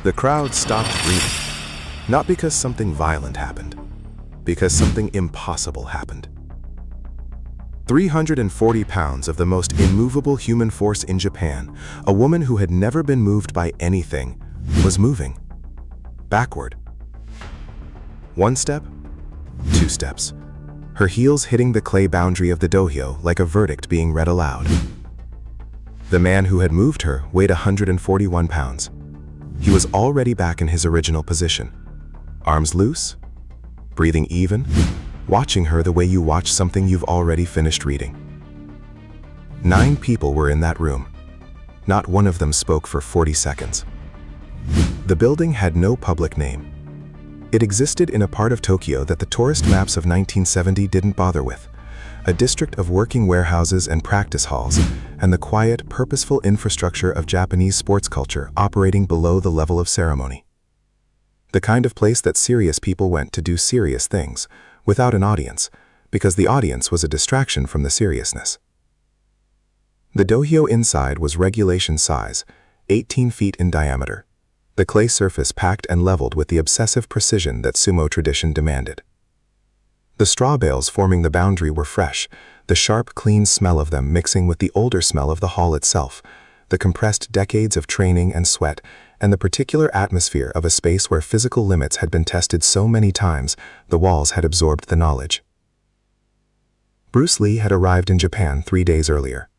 The crowd stopped breathing, not because something violent happened, because something impossible happened. 340 pounds of the most immovable human force in Japan, a woman who had never been moved by anything, was moving. Backward. 1 step, 2 steps. Her heels hitting the clay boundary of the dohyo like a verdict being read aloud. The man who had moved her weighed 141 pounds. He was already back in his original position. Arms loose, breathing even, watching her the way you watch something you've already finished reading. 9 people were in that room. Not one of them spoke for 40 seconds. The building had no public name. It existed in a part of Tokyo that the tourist maps of 1970 didn't bother with, a district of working warehouses and practice halls, and the quiet, purposeful infrastructure of Japanese sports culture operating below the level of ceremony. The kind of place that serious people went to do serious things, without an audience, because the audience was a distraction from the seriousness. The dohyo inside was regulation size, 18 feet in diameter. The clay surface packed and leveled with the obsessive precision that sumo tradition demanded. The straw bales forming the boundary were fresh, the sharp, clean smell of them mixing with the older smell of the hall itself, the compressed decades of training and sweat, and the particular atmosphere of a space where physical limits had been tested so many times the walls had absorbed the knowledge. Bruce Lee had arrived in Japan 3 days earlier.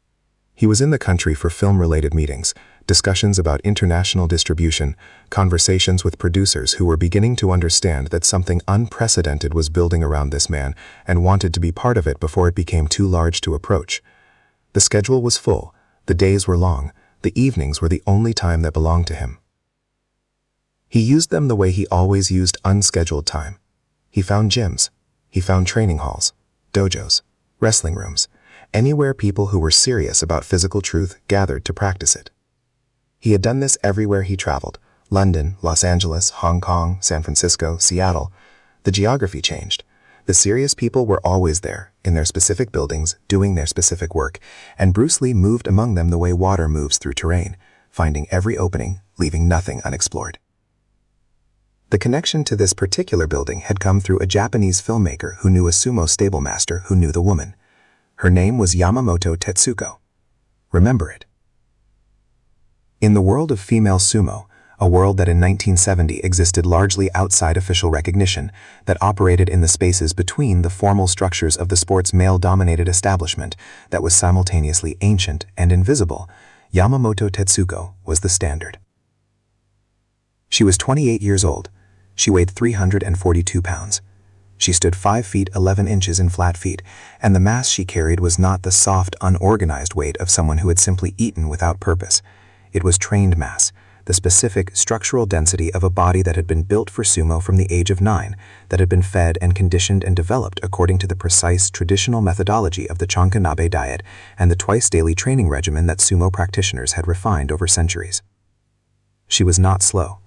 He was in the country for film-related meetings, discussions about international distribution, conversations with producers who were beginning to understand that something unprecedented was building around this man and wanted to be part of it before it became too large to approach. The schedule was full, the days were long, the evenings were the only time that belonged to him. He used them the way he always used unscheduled time. He found gyms, he found training halls, dojos, wrestling rooms, anywhere people who were serious about physical truth gathered to practice it. He had done this everywhere he traveled: London, Los Angeles, Hong Kong, San Francisco, Seattle. The geography changed. The serious people were always there, in their specific buildings, doing their specific work, and Bruce Lee moved among them the way water moves through terrain, finding every opening, leaving nothing unexplored. The connection to this particular building had come through a Japanese filmmaker who knew a sumo stable master who knew the woman. Her name was Yamamoto Tetsuko. Remember it. In the world of female sumo, a world that in 1970 existed largely outside official recognition, that operated in the spaces between the formal structures of the sport's male-dominated establishment, that was simultaneously ancient and invisible, Yamamoto Tetsuko was the standard. She was 28 years old. She weighed 342 pounds. She stood 5 feet 11 inches in flat feet, and the mass she carried was not the soft, unorganized weight of someone who had simply eaten without purpose. It was trained mass, the specific structural density of a body that had been built for sumo from the age of 9, that had been fed and conditioned and developed according to the precise traditional methodology of the Chonkanabe diet and the twice-daily training regimen that sumo practitioners had refined over centuries. She was not slow.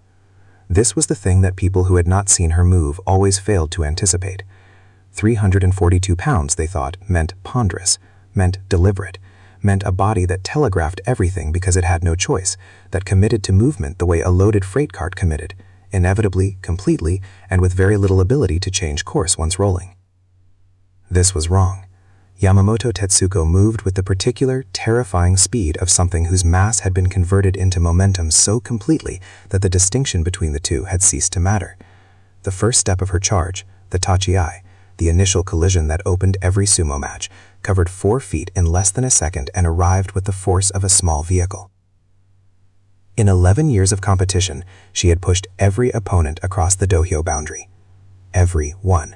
This was the thing that people who had not seen her move always failed to anticipate. 342 pounds, they thought, meant ponderous, meant deliberate, meant a body that telegraphed everything because it had no choice, that committed to movement the way a loaded freight cart committed, inevitably, completely, and with very little ability to change course once rolling. This was wrong. Yamamoto Tetsuko moved with the particular, terrifying speed of something whose mass had been converted into momentum so completely that the distinction between the two had ceased to matter. The first step of her charge, the tachi-ai, the initial collision that opened every sumo match, covered 4 feet in less than a second and arrived with the force of a small vehicle. In 11 years of competition, she had pushed every opponent across the dohyo boundary. Every one.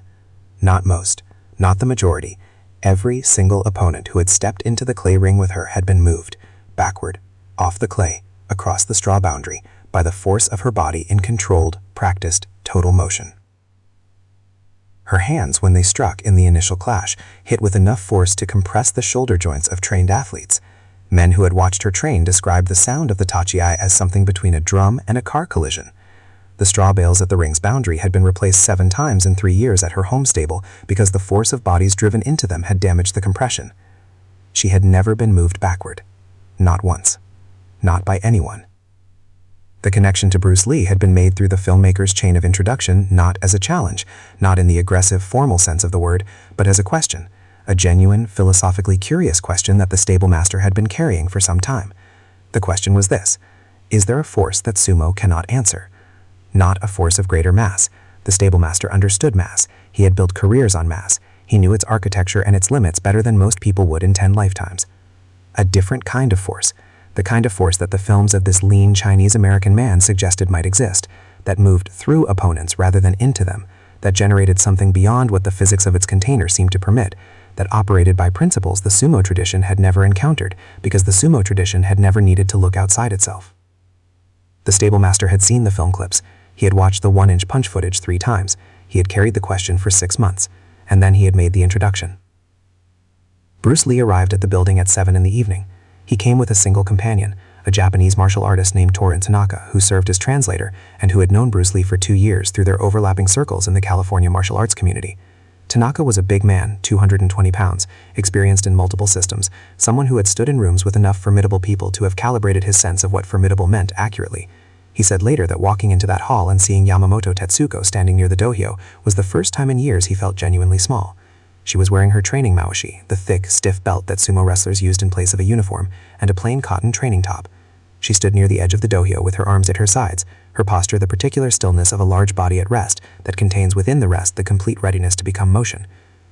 Not most, not the majority. Every single opponent who had stepped into the clay ring with her had been moved, backward, off the clay, across the straw boundary, by the force of her body in controlled, practiced, total motion. Her hands, when they struck in the initial clash, hit with enough force to compress the shoulder joints of trained athletes. Men who had watched her train described the sound of the tachi-ai as something between a drum and a car collision. The straw bales at the ring's boundary had been replaced 7 times in 3 years at her home stable because the force of bodies driven into them had damaged the compression. She had never been moved backward. Not once. Not by anyone. The connection to Bruce Lee had been made through the filmmaker's chain of introduction, not as a challenge, not in the aggressive, formal sense of the word, but as a question, a genuine, philosophically curious question that the stable master had been carrying for some time. The question was this: is there a force that Sumo cannot answer? Not a force of greater mass. The stable master understood mass. He had built careers on mass. He knew its architecture and its limits better than most people would in 10 lifetimes. A different kind of force. The kind of force that the films of this lean Chinese-American man suggested might exist, that moved through opponents rather than into them, that generated something beyond what the physics of its container seemed to permit, that operated by principles the sumo tradition had never encountered, because the sumo tradition had never needed to look outside itself. The stable master had seen the film clips. He had watched the 1-inch punch footage 3 times. He had carried the question for 6 months, and then he had made the introduction. Bruce Lee arrived at the building at 7 in the evening. He came with a single companion, a Japanese martial artist named Torin Tanaka, who served as translator and who had known Bruce Lee for 2 years through their overlapping circles in the California martial arts community. Tanaka was a big man, 220 pounds, experienced in multiple systems, someone who had stood in rooms with enough formidable people to have calibrated his sense of what formidable meant accurately. He said later that walking into that hall and seeing Yamamoto Tetsuko standing near the dohyo was the first time in years he felt genuinely small. She was wearing her training maoshi, the thick, stiff belt that sumo wrestlers used in place of a uniform, and a plain cotton training top. She stood near the edge of the dohyo with her arms at her sides, her posture the particular stillness of a large body at rest that contains within the rest the complete readiness to become motion.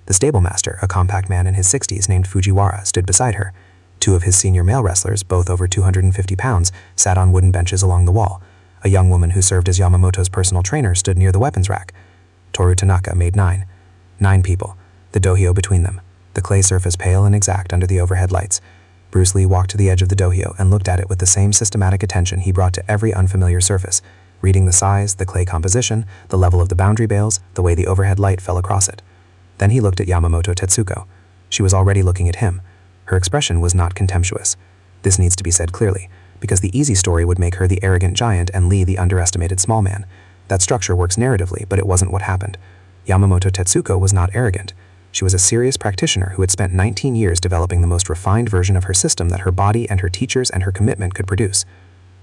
The stable master, a compact man in his 60s named Fujiwara, stood beside her. 2 of his senior male wrestlers, both over 250 pounds, sat on wooden benches along the wall. A young woman who served as Yamamoto's personal trainer stood near the weapons rack. Toru Tanaka made 9 people. The dohyo between them, the clay surface pale and exact under the overhead lights. Bruce Lee walked to the edge of the dohyo and looked at it with the same systematic attention he brought to every unfamiliar surface, reading the size, the clay composition, the level of the boundary bales, the way the overhead light fell across it. Then he looked at Yamamoto Tetsuko. She was already looking at him. Her expression was not contemptuous. This needs to be said clearly, because the easy story would make her the arrogant giant and Lee the underestimated small man. That structure works narratively, but it wasn't what happened. Yamamoto Tetsuko was not arrogant. She was a serious practitioner who had spent 19 years developing the most refined version of her system that her body and her teachers and her commitment could produce.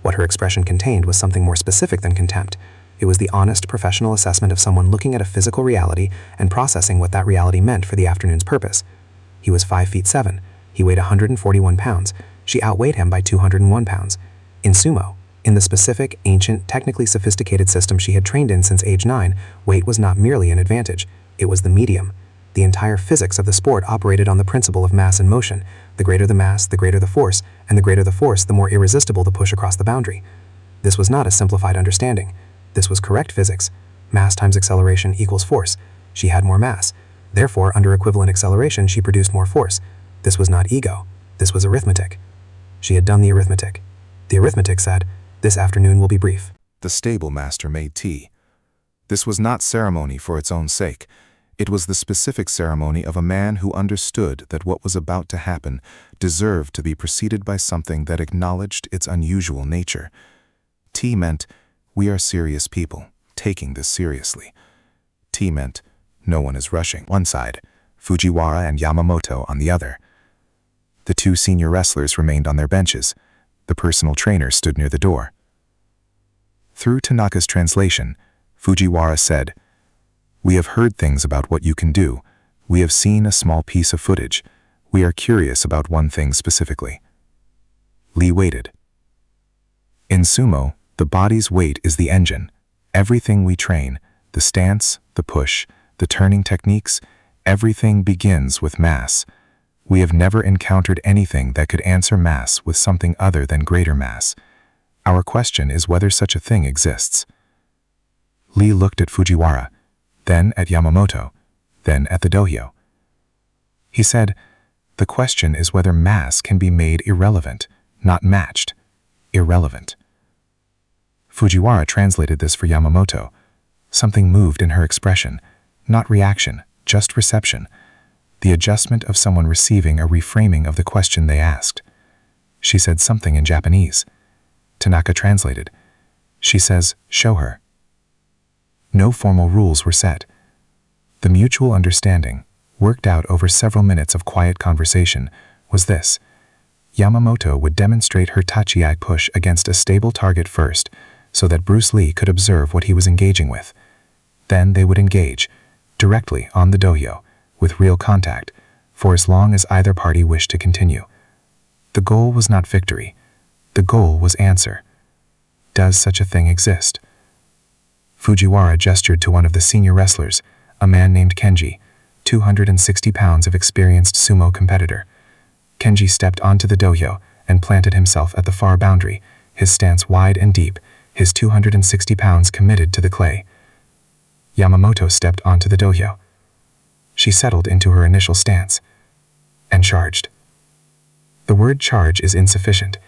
What her expression contained was something more specific than contempt. It was the honest, professional assessment of someone looking at a physical reality and processing what that reality meant for the afternoon's purpose. He was 5'7". He weighed 141 pounds. She outweighed him by 201 pounds. In sumo, in the specific, ancient, technically sophisticated system she had trained in since age 9, weight was not merely an advantage. It was the medium. The entire physics of the sport operated on the principle of mass and motion. The greater the mass, the greater the force, and the greater the force, the more irresistible the push across the boundary. This was not a simplified understanding. This was correct physics. Mass times acceleration equals force. She had more mass. Therefore, under equivalent acceleration, she produced more force. This was not ego. This was arithmetic. She had done the arithmetic. The arithmetic said, "This afternoon will be brief." The stable master made tea. This was not ceremony for its own sake. It was the specific ceremony of a man who understood that what was about to happen deserved to be preceded by something that acknowledged its unusual nature. Tea meant, we are serious people, taking this seriously. Tea meant, no one is rushing. One side, Fujiwara and Yamamoto on the other. The 2 senior wrestlers remained on their benches. The personal trainer stood near the door. Through Tanaka's translation, Fujiwara said, "We have heard things about what you can do. We have seen a small piece of footage. We are curious about one thing specifically." Lee waited. In sumo, the body's weight is the engine. Everything we train, the stance, the push, the turning techniques, everything begins with mass. We have never encountered anything that could answer mass with something other than greater mass. Our question is whether such a thing exists. Lee looked at Fujiwara, then at Yamamoto, then at the dohyo. He said, "The question is whether mass can be made irrelevant, not matched. Irrelevant." Fujiwara translated this for Yamamoto. Something moved in her expression, not reaction, just reception. The adjustment of someone receiving a reframing of the question they asked. She said something in Japanese. Tanaka translated. She says, "Show her." No formal rules were set. The mutual understanding, worked out over several minutes of quiet conversation, was this. Yamamoto would demonstrate her tachiai push against a stable target first, so that Bruce Lee could observe what he was engaging with. Then they would engage, directly on the dohyo, with real contact, for as long as either party wished to continue. The goal was not victory. The goal was answer. Does such a thing exist? Fujiwara gestured to one of the senior wrestlers, a man named Kenji, 260 pounds of experienced sumo competitor. Kenji stepped onto the dohyo and planted himself at the far boundary, his stance wide and deep, his 260 pounds committed to the clay. Yamamoto stepped onto the dohyo. She settled into her initial stance and charged. The word charge is insufficient.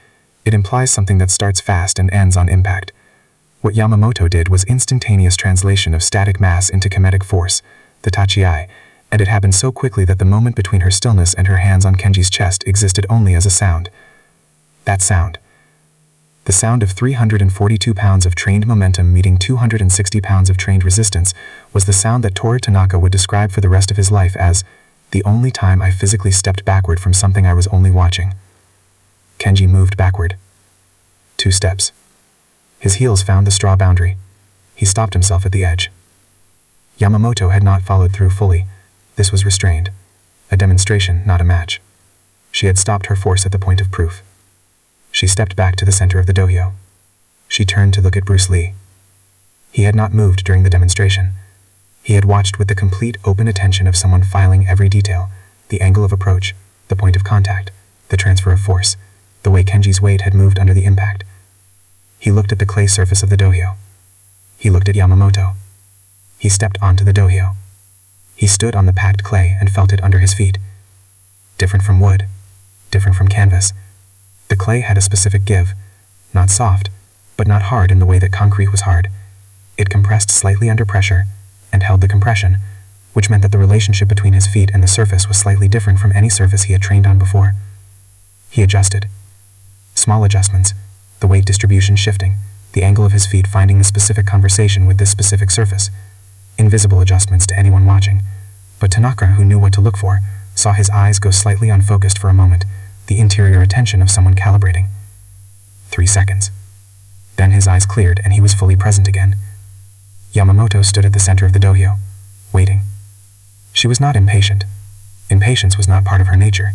It implies something that starts fast and ends on impact. What Yamamoto did was instantaneous translation of static mass into kinetic force, the tachi, and it happened so quickly that the moment between her stillness and her hands on Kenji's chest existed only as a sound. That sound. The sound of 342 pounds of trained momentum meeting 260 pounds of trained resistance was the sound that Toru Tanaka would describe for the rest of his life as the only time I physically stepped backward from something I was only watching. Kenji moved backward. 2 steps. His heels found the straw boundary. He stopped himself at the edge. Yamamoto had not followed through fully. This was restrained. A demonstration, not a match. She had stopped her force at the point of proof. She stepped back to the center of the dohyo. She turned to look at Bruce Lee. He had not moved during the demonstration. He had watched with the complete open attention of someone filing every detail, the angle of approach, the point of contact, the transfer of force, the way Kenji's weight had moved under the impact. He looked at the clay surface of the dohyo. He looked at Yamamoto. He stepped onto the dohyo. He stood on the packed clay and felt it under his feet. Different from wood, different from canvas. The clay had a specific give, not soft, but not hard in the way that concrete was hard. It compressed slightly under pressure and held the compression, which meant that the relationship between his feet and the surface was slightly different from any surface he had trained on before. He adjusted. Small adjustments, the weight distribution shifting, the angle of his feet finding the specific conversation with this specific surface. Invisible adjustments to anyone watching, but Tanaka, who knew what to look for, saw his eyes go slightly unfocused for a moment, the interior attention of someone calibrating. 3 seconds. Then his eyes cleared and he was fully present again. Yamamoto stood at the center of the dohyo, waiting. She was not impatient. Impatience was not part of her nature.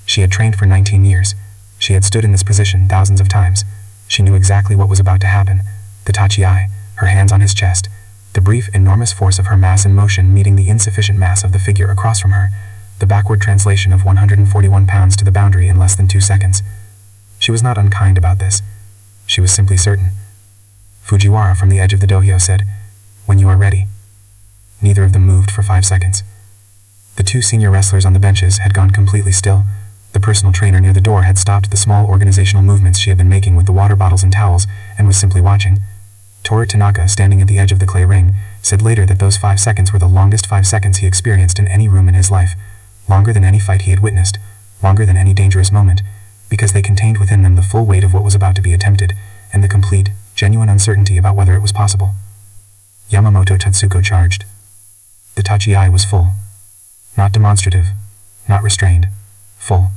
She had trained for 19 years. She had stood in this position thousands of times. She knew exactly what was about to happen. The tachi, her hands on his chest, the brief, enormous force of her mass in motion meeting the insufficient mass of the figure across from her, the backward translation of 141 pounds to the boundary in less than 2 seconds. She was not unkind about this. She was simply certain. Fujiwara from the edge of the dohyo said, "When you are ready." Neither of them moved for 5 seconds. The 2 senior wrestlers on the benches had gone completely still. The personal trainer near the door had stopped the small organizational movements she had been making with the water bottles and towels and was simply watching. Toru Tanaka, standing at the edge of the clay ring, said later that those 5 seconds were the longest 5 seconds he experienced in any room in his life, longer than any fight he had witnessed, longer than any dangerous moment, because they contained within them the full weight of what was about to be attempted, and the complete, genuine uncertainty about whether it was possible. Yamamoto Tatsuko charged. The tachi was full. Not demonstrative, not restrained, full.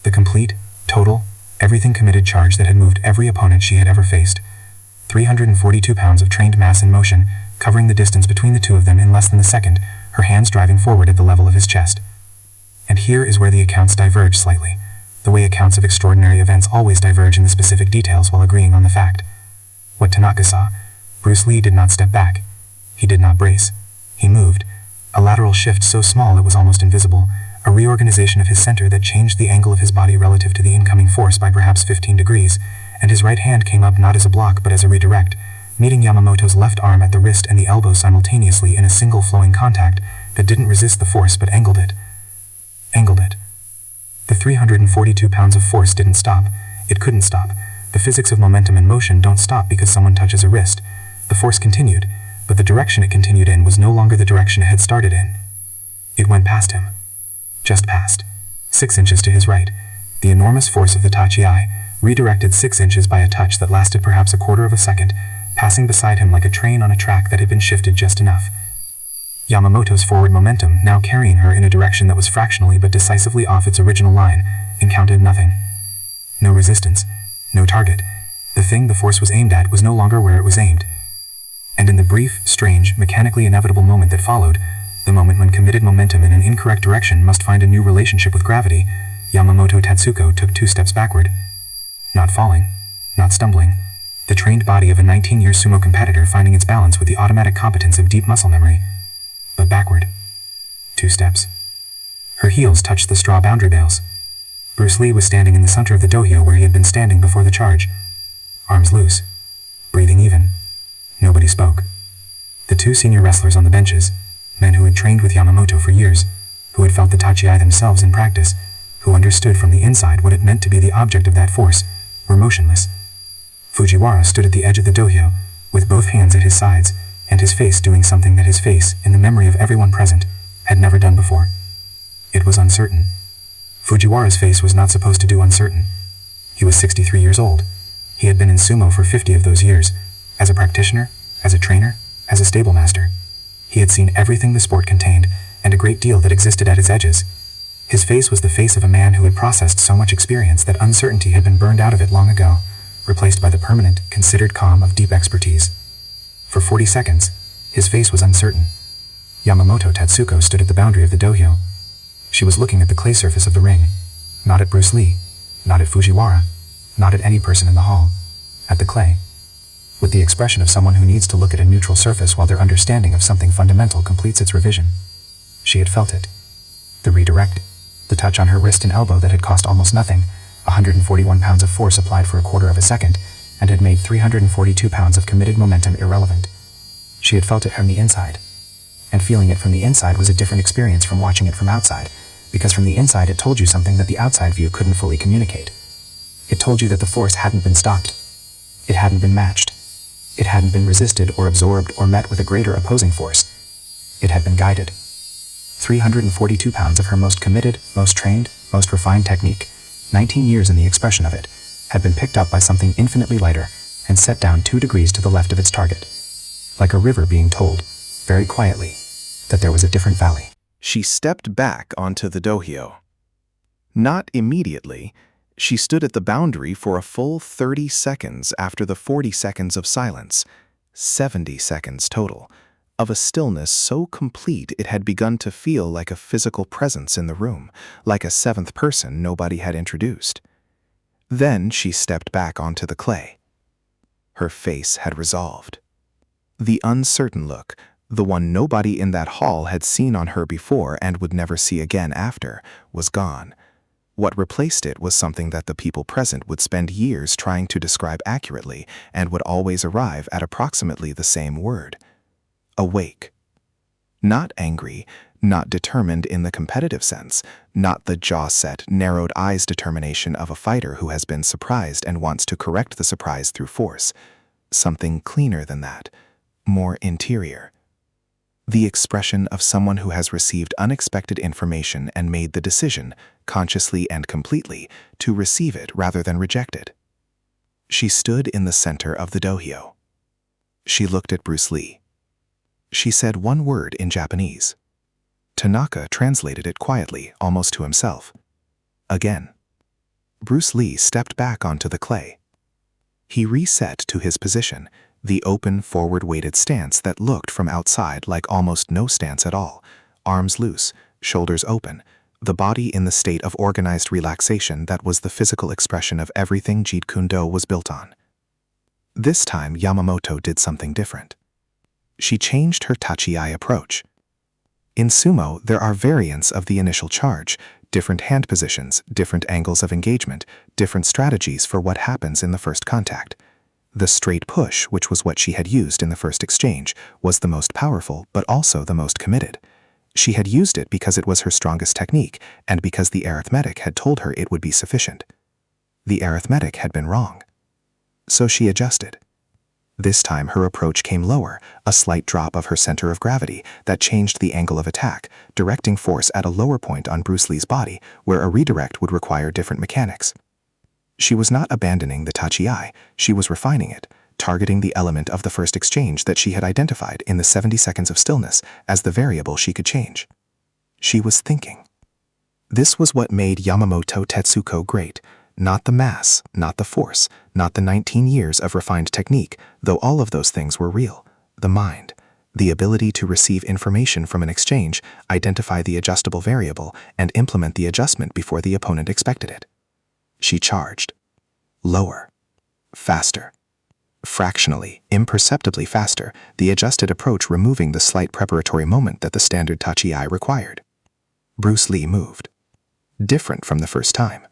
The complete, total, everything committed charge that had moved every opponent she had ever faced. 342 pounds of trained mass in motion, covering the distance between the 2 of them in less than a second, her hands driving forward at the level of his chest. And here is where the accounts diverge slightly, the way accounts of extraordinary events always diverge in the specific details while agreeing on the fact. What Tanaka saw, Bruce Lee did not step back. He did not brace. He moved. A lateral shift so small it was almost invisible, a reorganization of his center that changed the angle of his body relative to the incoming force by perhaps 15 degrees, and his right hand came up not as a block but as a redirect, meeting Yamamoto's left arm at the wrist and the elbow simultaneously in a single flowing contact that didn't resist the force but angled it. Angled it. The 342 pounds of force didn't stop. It couldn't stop. The physics of momentum and motion don't stop because someone touches a wrist. The force continued, but the direction it continued in was no longer the direction it had started in. It went past him. Just past. 6 inches to his right. The enormous force of the tachi redirected 6 inches by a touch that lasted perhaps a quarter of a second, passing beside him like a train on a track that had been shifted just enough. Yamamoto's forward momentum, now carrying her in a direction that was fractionally but decisively off its original line, encountered nothing. No resistance. No target. The thing the force was aimed at was no longer where it was aimed. And in the brief, strange, mechanically inevitable moment that followed, the moment when committed momentum in an incorrect direction must find a new relationship with gravity, Yamamoto Tatsuko took 2 steps backward. Not falling, not stumbling, the trained body of a 19-year sumo competitor finding its balance with the automatic competence of deep muscle memory. But backward. 2 steps. Her heels touched the straw boundary bales. Bruce Lee was standing in the center of the dohyo where he had been standing before the charge. Arms loose. Breathing even. Nobody spoke. The 2 senior wrestlers on the benches, men who had trained with Yamamoto for years, who had felt the tachi themselves in practice, who understood from the inside what it meant to be the object of that force, were motionless. Fujiwara stood at the edge of the dohyo, with both hands at his sides, and his face doing something that his face, in the memory of everyone present, had never done before. It was uncertain. Fujiwara's face was not supposed to do uncertain. He was 63 years old. He had been in sumo for 50 of those years, as a practitioner, as a trainer, as a stable master. He had seen everything the sport contained, and a great deal that existed at its edges. His face was the face of a man who had processed so much experience that uncertainty had been burned out of it long ago, replaced by the permanent, considered calm of deep expertise. For 40 seconds, his face was uncertain. Yamamoto Tatsuko stood at the boundary of the dohyo. She was looking at the clay surface of the ring, not at Bruce Lee, not at Fujiwara, not at any person in the hall, at the clay. With the expression of someone who needs to look at a neutral surface while their understanding of something fundamental completes its revision. She had felt it. The redirect, the touch on her wrist and elbow that had cost almost nothing, 141 pounds of force applied for a quarter of a second, and had made 342 pounds of committed momentum irrelevant. She had felt it from the inside. And feeling it from the inside was a different experience from watching it from outside, because from the inside it told you something that the outside view couldn't fully communicate. It told you that the force hadn't been stopped. It hadn't been matched. It hadn't been resisted or absorbed or met with a greater opposing force. It had been guided. 342 pounds of her most committed, most trained, most refined technique, 19 years in the expression of it, had been picked up by something infinitely lighter and set down 2 degrees to the left of its target. Like a river being told, very quietly, that there was a different valley. She stepped back onto the dohyo. Not immediately. She stood at the boundary for a full 30 seconds after the 40 seconds of silence, 70 seconds total, of a stillness so complete it had begun to feel like a physical presence in the room, like a 7th person nobody had introduced. Then she stepped back onto the clay. Her face had resolved. The uncertain look, the one nobody in that hall had seen on her before and would never see again after, was gone. What replaced it was something that the people present would spend years trying to describe accurately and would always arrive at approximately the same word. Awake. Not angry, not determined in the competitive sense, not the jaw-set, narrowed eyes determination of a fighter who has been surprised and wants to correct the surprise through force. Something cleaner than that, more interior. The expression of someone who has received unexpected information and made the decision, consciously and completely, to receive it rather than reject it. She stood in the center of the dohyo. She looked at Bruce Lee. She said one word in Japanese. Tanaka translated it quietly, almost to himself. Again. Bruce Lee stepped back onto the clay. He reset to his position, the open, forward-weighted stance that looked from outside like almost no stance at all, arms loose, shoulders open, the body in the state of organized relaxation that was the physical expression of everything Jeet Kune Do was built on. This time Yamamoto did something different. She changed her tachi approach. In sumo, there are variants of the initial charge, different hand positions, different angles of engagement, different strategies for what happens in the first contact. The straight push, which was what she had used in the first exchange, was the most powerful but also the most committed. She had used it because it was her strongest technique and because the arithmetic had told her it would be sufficient. The arithmetic had been wrong. So she adjusted. This time her approach came lower, a slight drop of her center of gravity that changed the angle of attack, directing force at a lower point on Bruce Lee's body, where a redirect would require different mechanics. She was not abandoning the tachi, she was refining it, targeting the element of the first exchange that she had identified in the 70 seconds of stillness as the variable she could change. She was thinking. This was what made Yamamoto Tatsuko great, Not the mass, not the force, not the 19 years of refined technique, though all of those things were real. The mind. The ability to receive information from an exchange, identify the adjustable variable, and implement the adjustment before the opponent expected it. She charged. Lower. Faster. Fractionally, imperceptibly faster, the adjusted approach removing the slight preparatory moment that the standard tachi required. Bruce Lee moved. Different from the first time.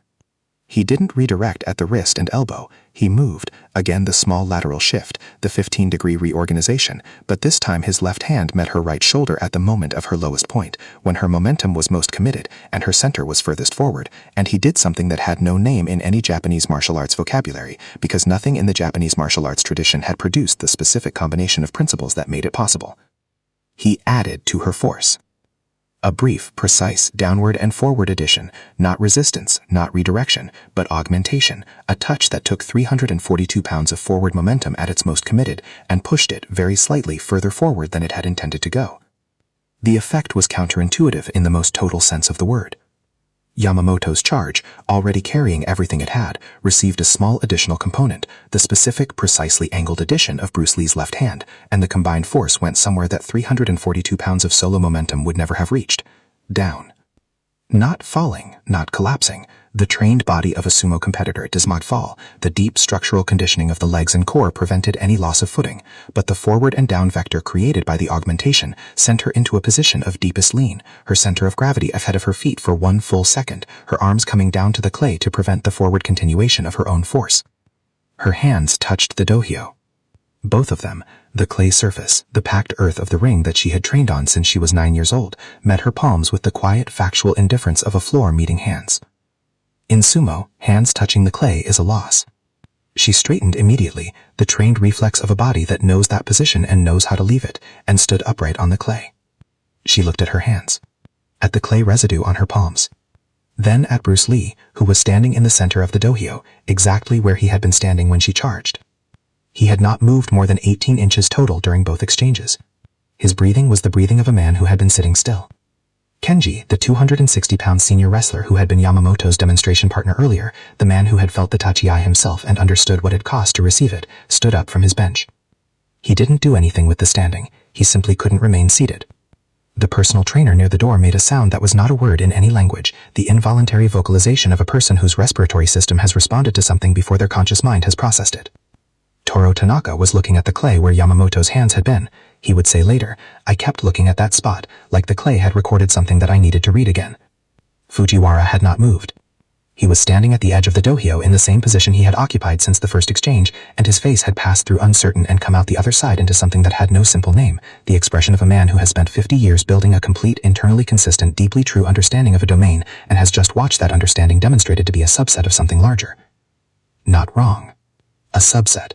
He didn't redirect at the wrist and elbow. He moved, again the small lateral shift, the 15-degree reorganization, but this time his left hand met her right shoulder at the moment of her lowest point, when her momentum was most committed and her center was furthest forward, and he did something that had no name in any Japanese martial arts vocabulary, because nothing in the Japanese martial arts tradition had produced the specific combination of principles that made it possible. He added to her force. A brief, precise, downward and forward addition, not resistance, not redirection, but augmentation, a touch that took 342 pounds of forward momentum at its most committed and pushed it very slightly further forward than it had intended to go. The effect was counterintuitive in the most total sense of the word. Yamamoto's charge, already carrying everything it had, received a small additional component, the specific, precisely angled addition of Bruce Lee's left hand, and the combined force went somewhere that 342 pounds of solo momentum would never have reached. Down. Not falling, not collapsing. The trained body of a sumo competitor does not fall. The deep structural conditioning of the legs and core prevented any loss of footing, but the forward and down vector created by the augmentation sent her into a position of deepest lean, her center of gravity ahead of her feet for 1 full second, her arms coming down to the clay to prevent the forward continuation of her own force. Her hands touched the dohyo. Both of them, the clay surface, the packed earth of the ring that she had trained on since she was 9 years old, met her palms with the quiet, factual indifference of a floor meeting hands. In sumo, hands touching the clay is a loss. She straightened immediately, the trained reflex of a body that knows that position and knows how to leave it, and stood upright on the clay. She looked at her hands, at the clay residue on her palms, then at Bruce Lee, who was standing in the center of the dohyo, exactly where he had been standing when she charged. He had not moved more than 18 inches total during both exchanges. His breathing was the breathing of a man who had been sitting still. Kenji, the 260-pound senior wrestler who had been Yamamoto's demonstration partner earlier, the man who had felt the tachi himself and understood what it cost to receive it, stood up from his bench. He didn't do anything with the standing, he simply couldn't remain seated. The personal trainer near the door made a sound that was not a word in any language, the involuntary vocalization of a person whose respiratory system has responded to something before their conscious mind has processed it. Toro Tanaka was looking at the clay where Yamamoto's hands had been. He would say later, I kept looking at that spot, like the clay had recorded something that I needed to read again. Fujiwara had not moved. He was standing at the edge of the dohyo in the same position he had occupied since the first exchange, and his face had passed through uncertain and come out the other side into something that had no simple name, the expression of a man who has spent 50 years building a complete, internally consistent, deeply true understanding of a domain, and has just watched that understanding demonstrated to be a subset of something larger. Not wrong. A subset.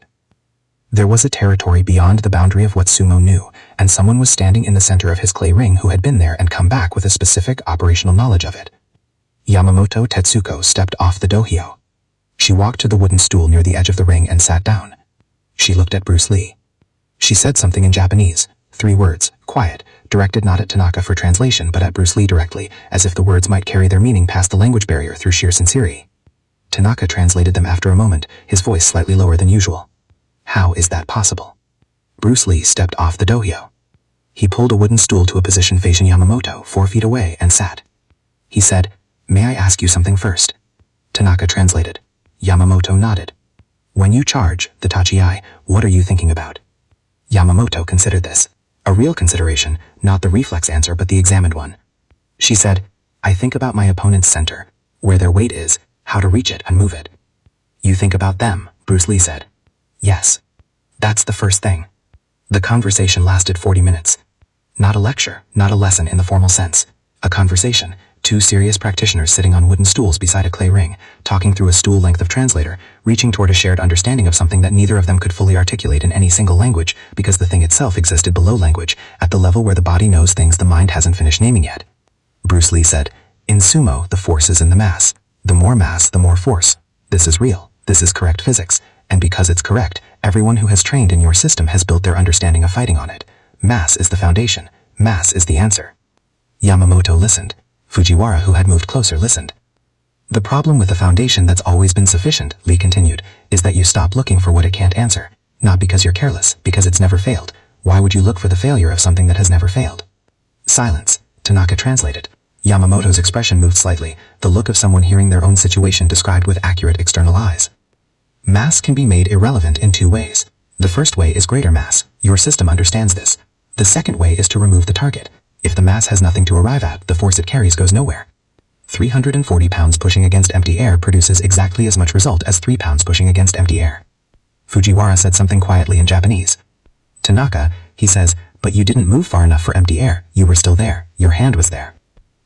There was a territory beyond the boundary of what sumo knew, and someone was standing in the center of his clay ring who had been there and come back with a specific operational knowledge of it. Yamamoto Tetsuko stepped off the dohyo. She walked to the wooden stool near the edge of the ring and sat down. She looked at Bruce Lee. She said something in Japanese, 3 words, quiet, directed not at Tanaka for translation but at Bruce Lee directly, as if the words might carry their meaning past the language barrier through sheer sincerity. Tanaka translated them after a moment, his voice slightly lower than usual. How is that possible? Bruce Lee stepped off the dohyo. He pulled a wooden stool to a position facing Yamamoto 4 feet away and sat. He said, May I ask you something first? Tanaka translated. Yamamoto nodded. When you charge, the tachi, what are you thinking about? Yamamoto considered this. A real consideration, not the reflex answer but the examined one. She said, I think about my opponent's center, where their weight is, how to reach it and move it. You think about them, Bruce Lee said. Yes. That's the first thing. The conversation lasted 40 minutes. Not a lecture, not a lesson in the formal sense. A conversation, 2 serious practitioners sitting on wooden stools beside a clay ring, talking through a stool length of translator, reaching toward a shared understanding of something that neither of them could fully articulate in any single language, because the thing itself existed below language, at the level where the body knows things the mind hasn't finished naming yet. Bruce Lee said, In sumo, the force is in the mass. The more mass, the more force. This is real. This is correct physics. And because it's correct, everyone who has trained in your system has built their understanding of fighting on it. Mass is the foundation. Mass is the answer. Yamamoto listened. Fujiwara, who had moved closer, listened. The problem with a foundation that's always been sufficient, Lee continued, is that you stop looking for what it can't answer. Not because you're careless, because it's never failed. Why would you look for the failure of something that has never failed? Silence. Tanaka translated. Yamamoto's expression moved slightly, the look of someone hearing their own situation described with accurate external eyes. Mass can be made irrelevant in two ways. The first way is greater mass. Your system understands this. The second way is to remove the target. If the mass has nothing to arrive at, the force it carries goes nowhere. 340 pounds pushing against empty air produces exactly as much result as 3 pounds pushing against empty air. Fujiwara said something quietly in Japanese. Tanaka, he says, but you didn't move far enough for empty air. You were still there. Your hand was there.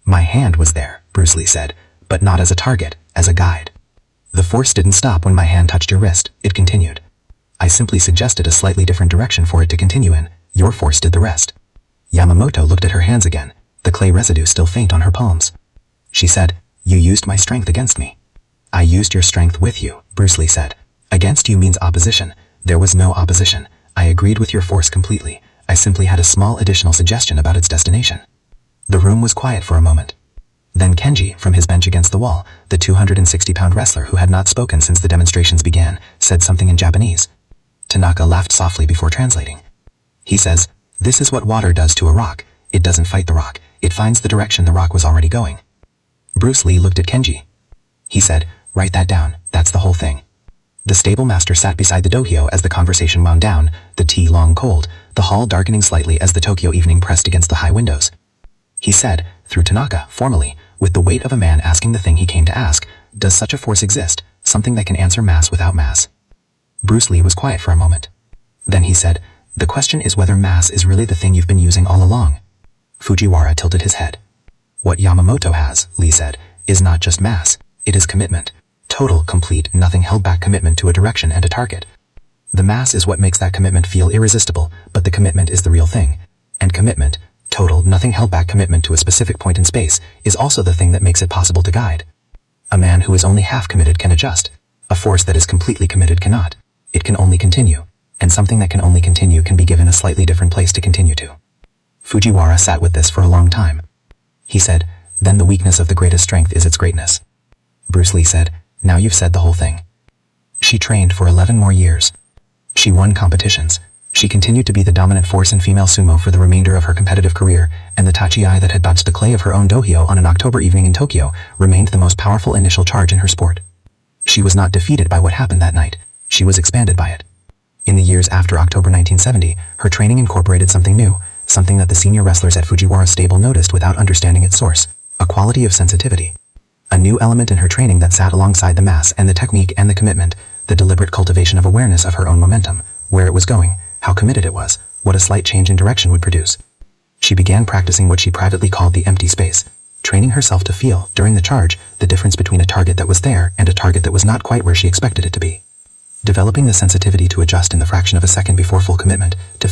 My hand was there, Bruce Lee said, but not as a target, as a guide. The force didn't stop when my hand touched your wrist, it continued. I simply suggested a slightly different direction for it to continue in. Your force did the rest. Yamamoto looked at her hands again, the clay residue still faint on her palms. She said, you used my strength against me. I used your strength with you, Bruce Lee said. Against you means opposition. There was no opposition. I agreed with your force completely. I simply had a small additional suggestion about its destination. The room was quiet for a moment. Then Kenji, from his bench against the wall, the 260-pound wrestler who had not spoken since the demonstrations began, said something in Japanese. Tanaka laughed softly before translating. He says, this is what water does to a rock. It doesn't fight the rock. It finds the direction the rock was already going. Bruce Lee looked at Kenji. He said, write that down. That's the whole thing. The stable master sat beside the dohyo as the conversation wound down, the tea long cold, the hall darkening slightly as the Tokyo evening pressed against the high windows. He said, through Tanaka, formally, with the weight of a man asking the thing he came to ask, does such a force exist, something that can answer mass without mass? Bruce Lee was quiet for a moment. Then he said, the question is whether mass is really the thing you've been using all along. Fujiwara tilted his head. What Yamamoto has, Lee said, is not just mass, it is commitment. Total, complete, nothing held back commitment to a direction and a target. The mass is what makes that commitment feel irresistible, but the commitment is the real thing. And commitment, total, nothing held back commitment to a specific point in space, is also the thing that makes it possible to guide. A man who is only half committed can adjust. A force that is completely committed cannot. It can only continue. And something that can only continue can be given a slightly different place to continue to. Fujiwara sat with this for a long time. He said, then the weakness of the greatest strength is its greatness. Bruce Lee said, now you've said the whole thing. She trained for 11 more years. She won competitions. She continued to be the dominant force in female sumo for the remainder of her competitive career, and the tachi-ai that had bounced the clay of her own dohyo on an October evening in Tokyo remained the most powerful initial charge in her sport. She was not defeated by what happened that night. She was expanded by it. In the years after October 1970, her training incorporated something new, something that the senior wrestlers at Fujiwara's stable noticed without understanding its source, a quality of sensitivity. A new element in her training that sat alongside the mass and the technique and the commitment, the deliberate cultivation of awareness of her own momentum, where it was going, how committed it was, what a slight change in direction would produce. She began practicing what she privately called the empty space, training herself to feel, during the charge, the difference between a target that was there and a target that was not quite where she expected it to be. Developing the sensitivity to adjust in the fraction of a second before full commitment, to